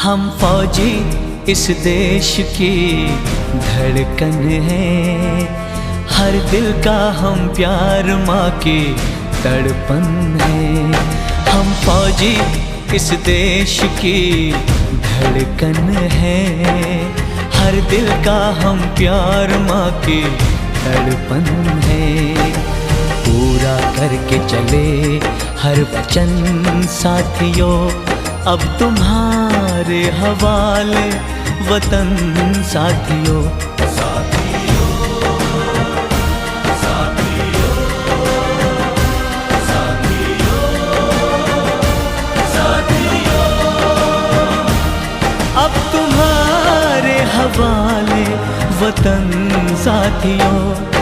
हम फौजी इस देश की धड़कन है, हर दिल का हम प्यार माँ की तड़पन है। हम फौजी इस देश की धड़कन है, हर दिल का हम प्यार माँ की तड़पन है। पूरा करके चले हर वचन साथियों, अब तुम्हारे हवाले वतन साथियों। अब तुम्हारे हवाले वतन साथियों।